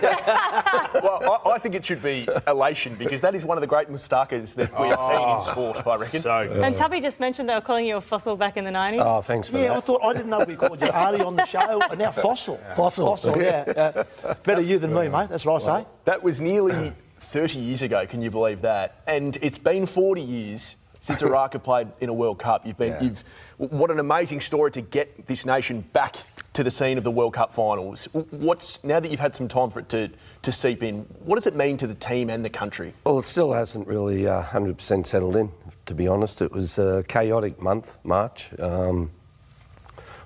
Well, I think it should be elation because that is one of the great mustakas that we have seen in sport, I reckon. So good. And Tubby just mentioned they were calling you a fossil back in the 90s. Oh, thanks for that. Yeah, I didn't know we called you Artie on the show, and now Fossil. Fossil, yeah. Better you than me, mate. That's what I say. That was nearly 30 years ago, can you believe that? And it's been 40 years since Iraq have played in a World Cup. What an amazing story to get this nation back to the scene of the World Cup finals. Now that you've had some time for it to seep in, what does it mean to the team and the country? Well, it still hasn't really 100% settled in, to be honest. It was a chaotic month, March, with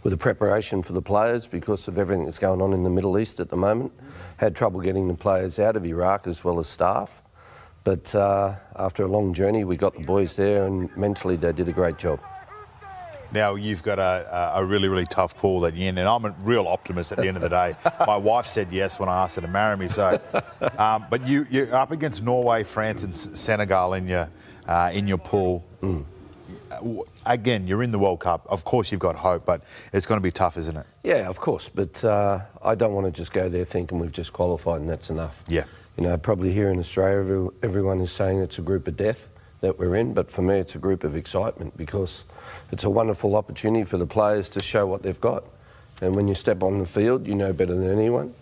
the preparation for the players because of everything that's going on in the Middle East at the moment. Had trouble getting the players out of Iraq as well as staff. But after a long journey, we got the boys there and mentally they did a great job. Now, you've got a really, really tough pool that you're in, and I'm a real optimist at the end of the day. My wife said yes when I asked her to marry me. So, but you're up against Norway, France and Senegal in your pool. Again, you're in the World Cup. Of course you've got hope, but it's going to be tough, isn't it? Yeah, of course. But I don't want to just go there thinking we've just qualified and that's enough. Yeah. You know, probably here in Australia, everyone is saying it's a group of death that we're in, but for me it's a group of excitement because it's a wonderful opportunity for the players to show what they've got. And when you step on the field, you know better than anyone.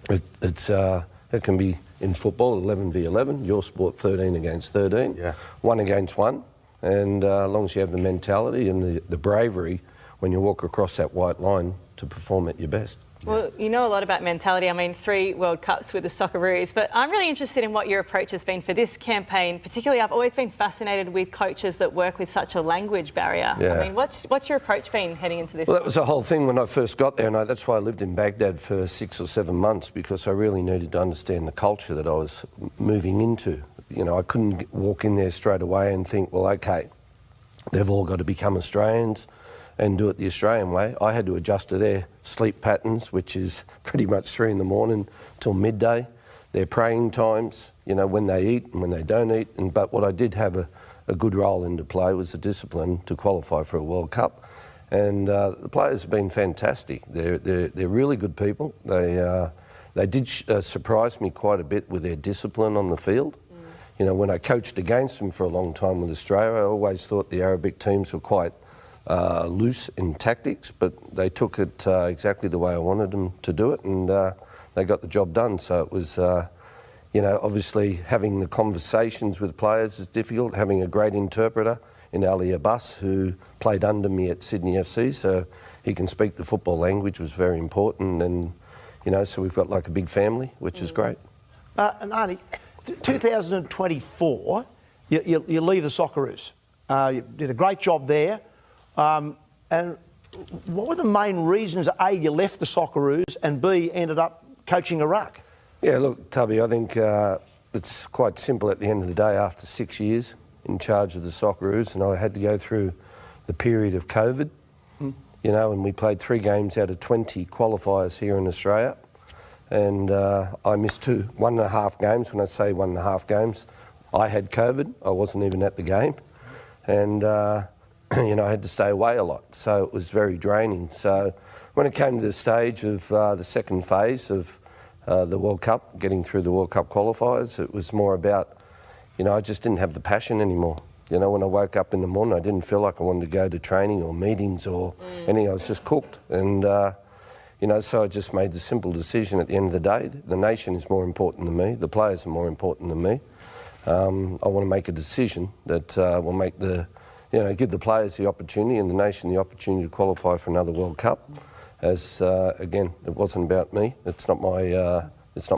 It can be in football 11 v 11, your sport 13 against 13, 1 against 1. And as long as you have the mentality and the bravery when you walk across that white line to perform at your best. Well, you know a lot about mentality. I mean, 3 World Cups with the Socceroos, but I'm really interested in what your approach has been for this campaign. Particularly, I've always been fascinated with coaches that work with such a language barrier. Yeah. I mean, what's your approach been heading into this? Well, that was the whole thing when I first got there, and that's why I lived in Baghdad for 6 or 7 months, because I really needed to understand the culture that I was moving into. You know, I couldn't walk in there straight away and think, well, okay, they've all got to become Australians and do it the Australian way. I had to adjust to their sleep patterns, which is pretty much 3 in the morning till midday, their praying times, you know, when they eat and when they don't eat. But what I did have a good role in to play was the discipline to qualify for a World Cup. And the players have been fantastic. They're really good people. They did surprise me quite a bit with their discipline on the field. You know, when I coached against them for a long time with Australia, I always thought the Arabic teams were quite loose in tactics, but they took it exactly the way I wanted them to do it, and they got the job done. So it was, you know, obviously having the conversations with players is difficult, having a great interpreter in Ali Abbas, who played under me at Sydney FC, so he can speak the football language, was very important, and, you know, so we've got like a big family, which is great. And Arnie, 2024, you leave the Socceroos. You did a great job there. And what were the main reasons, A, you left the Socceroos, and B, ended up coaching Iraq? Yeah, look, Tubby, I think it's quite simple at the end of the day. After 6 years in charge of the Socceroos, and I had to go through the period of COVID, you know, and we played 3 games out of 20 qualifiers here in Australia. And I missed 1.5 games. When I say 1.5 games, I had COVID. I wasn't even at the game. And you know, I had to stay away a lot, so it was very draining. So when it came to the stage of the second phase of the World Cup, getting through the World Cup qualifiers, it was more about, you know, I just didn't have the passion anymore. You know, when I woke up in the morning, I didn't feel like I wanted to go to training or meetings or anything. I was just cooked. And, you know, so I just made the simple decision at the end of the day, the nation is more important than me, the players are more important than me. I want to make a decision that will make you know, give the players the opportunity and the nation the opportunity to qualify for another World Cup. As, again, it wasn't about me. It's not my